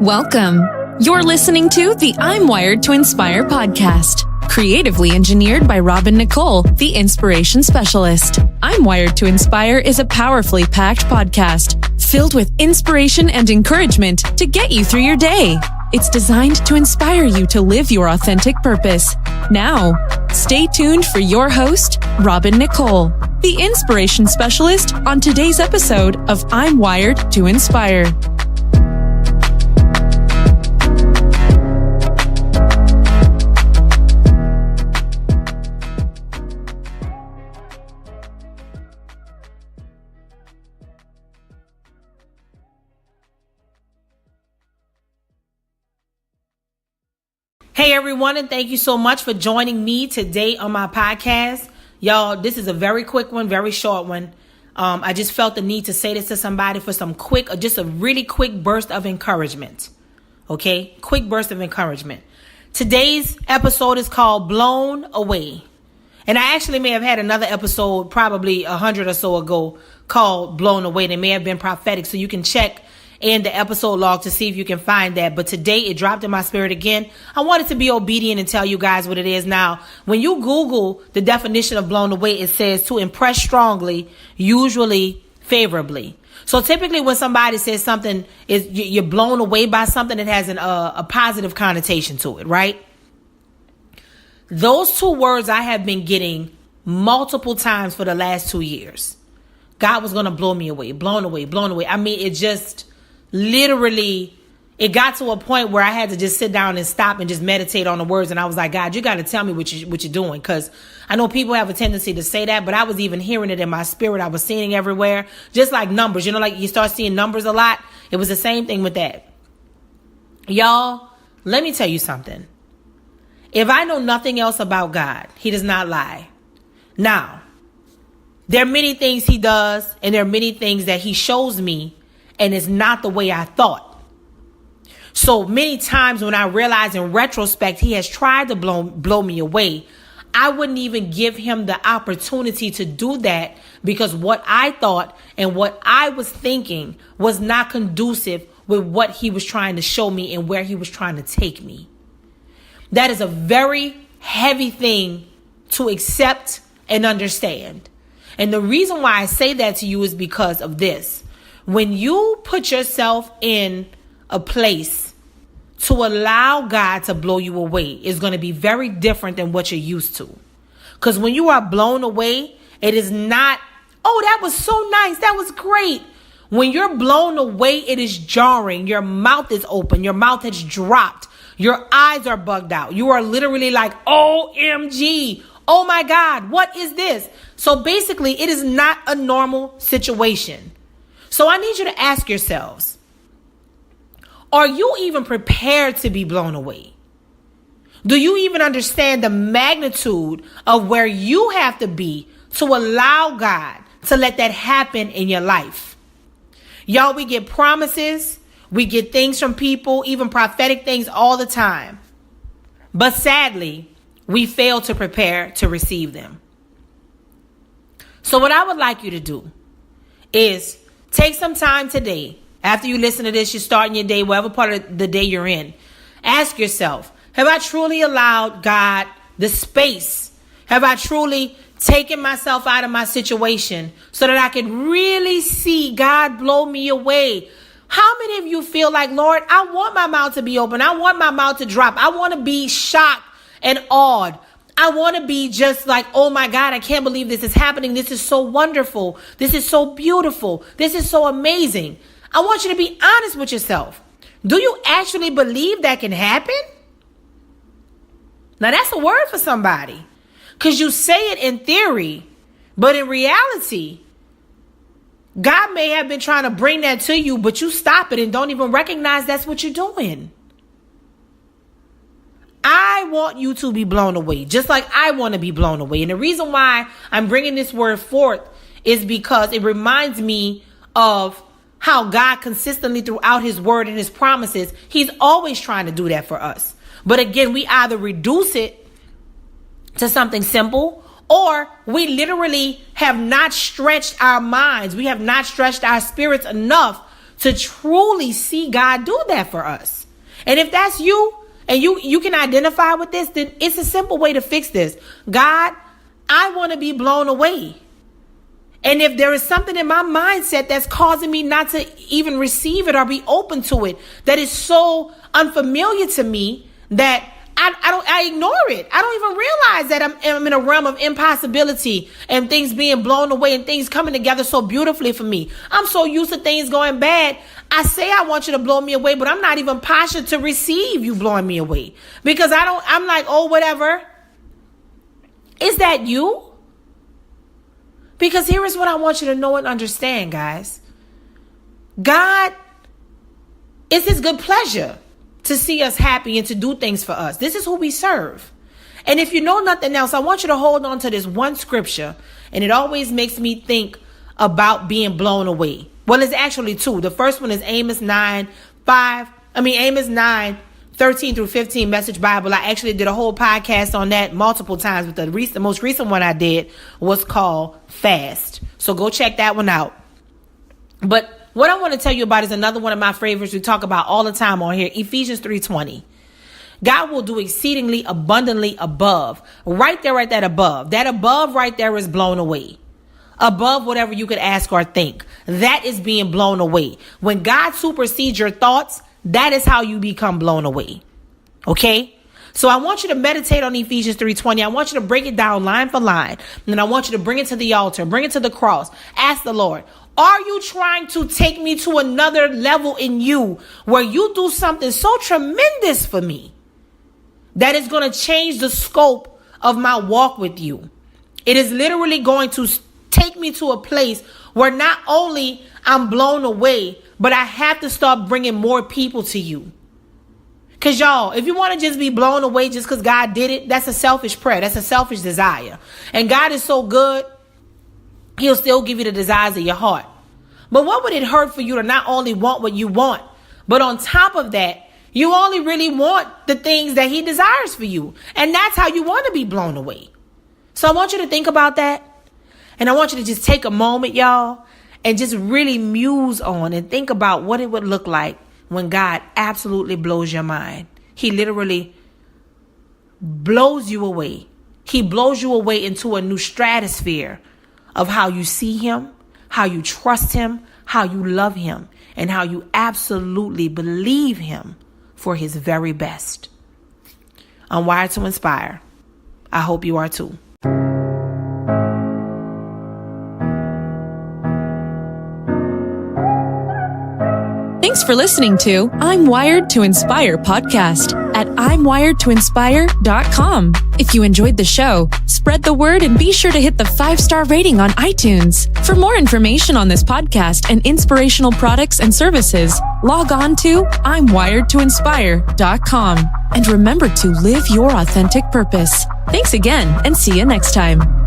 Welcome. You're listening to the I'm Wired to Inspire podcast, creatively engineered by Nicole, the inspiration specialist. I'm Wired to Inspire is a powerfully packed podcast filled with inspiration and encouragement to get you through your day. It's designed to inspire you to live your authentic purpose. Now, stay tuned for your host, Nicole, the inspiration specialist, on today's episode of I'm Wired to Inspire. Hey everyone, and thank you so much for joining me today on my podcast. Y'all, this is a very quick one, very short one. I just felt the need to say this to somebody for just a really quick burst of encouragement. Okay, quick burst of encouragement. Today's episode is called Blown Away. And I actually may have had another episode probably 100 or so ago called Blown Away. They may have been prophetic, so you can check in the episode log to see if you can find that. But today it dropped in my spirit again. I wanted to be obedient and tell you guys what it is. Now, when you Google the definition of blown away, it says to impress strongly, usually favorably. So typically when somebody says something is you're blown away by something, it has a positive connotation to it, right? Those two words I have been getting multiple times for the last 2 years. God was going to blow me away, blown away, blown away. I mean, it just literally, it got to a point where I had to just sit down and stop and just meditate on the words. And I was like, God, you got to tell me what you're doing. Because I know people have a tendency to say that, but I was even hearing it in my spirit. I was seeing it everywhere. Just like numbers, like you start seeing numbers a lot. It was the same thing with that. Y'all, let me tell you something. If I know nothing else about God, he does not lie. Now, there are many things he does, and there are many things that he shows me, and it's not the way I thought. So many times when I realize in retrospect, he has tried to blow me away, I wouldn't even give him the opportunity to do that, because what I thought and what I was thinking was not conducive with what he was trying to show me and where he was trying to take me. That is a very heavy thing to accept and understand. And the reason why I say that to you is because of this. When you put yourself in a place to allow God to blow you away, it's going to be very different than what you're used to. Because when you are blown away, it is not, oh, that was so nice, that was great. When you're blown away, it is jarring. Your mouth is open. Your mouth has dropped. Your eyes are bugged out. You are literally like, OMG. Oh my God, what is this? So basically, it is not a normal situation. So I need you to ask yourselves, are you even prepared to be blown away? Do you even understand the magnitude of where you have to be to allow God to let that happen in your life? Y'all, we get promises, we get things from people, even prophetic things all the time. But sadly, we fail to prepare to receive them. So what I would like you to do is take some time today. After you listen to this, you're starting your day, whatever part of the day you're in. Ask yourself, have I truly allowed God the space? Have I truly taken myself out of my situation so that I can really see God blow me away? How many of you feel like, Lord, I want my mouth to be open. I want my mouth to drop. I want to be shocked and awed. I want to be just like, oh my God, I can't believe this is happening. This is so wonderful. This is so beautiful. This is so amazing. I want you to be honest with yourself. Do you actually believe that can happen? Now that's a word for somebody, because you say it in theory, but in reality, God may have been trying to bring that to you, but you stop it and don't even recognize that's what you're doing. I want you to be blown away, just like I want to be blown away. And the reason why I'm bringing this word forth is because it reminds me of how God consistently throughout his word and his promises, he's always trying to do that for us. But again, we either reduce it to something simple, or we literally have not stretched our minds. We have not stretched our spirits enough to truly see God do that for us. And if that's you, and you can identify with this, then it's a simple way to fix this. God, I want to be blown away. And if there is something in my mindset that's causing me not to even receive it or be open to it, that is so unfamiliar to me that I ignore it. I don't even realize that I'm in a realm of impossibility and things being blown away and things coming together so beautifully for me. I'm so used to things going bad. I say I want you to blow me away, but I'm not even postured to receive you blowing me away, because I'm like, oh, whatever. Is that you? Because here is what I want you to know and understand, guys. God, it's his good pleasure to see us happy and to do things for us. This is who we serve. And if you know nothing else, I want you to hold on to this one scripture. And it always makes me think about being blown away. Well, it's actually two. The first one is Amos 9:13 through 15 Message Bible. I actually did a whole podcast on that multiple times, but the most recent one I did was called Fast. So go check that one out. But what I want to tell you about is another one of my favorites we talk about all the time on here, Ephesians 3:20. God will do exceedingly abundantly above. Right there at that above. That above right there is blown away. Above whatever you could ask or think. That is being blown away. When God supersedes your thoughts, that is how you become blown away. Okay? So I want you to meditate on Ephesians 3:20. I want you to break it down line for line. And I want you to bring it to the altar. Bring it to the cross. Ask the Lord, are you trying to take me to another level in you where you do something so tremendous for me that is going to change the scope of my walk with you? It is literally going to take me to a place where not only I'm blown away, but I have to start bringing more people to you. Because y'all, if you want to just be blown away just because God did it, that's a selfish prayer. That's a selfish desire. And God is so good, he'll still give you the desires of your heart. But what would it hurt for you to not only want what you want, but on top of that, you only really want the things that he desires for you. And that's how you want to be blown away. So I want you to think about that. And I want you to just take a moment, y'all, and just really muse on and think about what it would look like when God absolutely blows your mind. He literally blows you away. He blows you away into a new stratosphere of how you see him, how you trust him, how you love him, and how you absolutely believe him for his very best. I'm wired to inspire. I hope you are too. Thanks for listening to I'm Wired to Inspire podcast at I'mWiredToInspire.com. If you enjoyed the show, spread the word and be sure to hit the 5-star rating on iTunes. For more information on this podcast and inspirational products and services, log on to I'mWiredToInspire.com. And remember to live your authentic purpose. Thanks again and see you next time.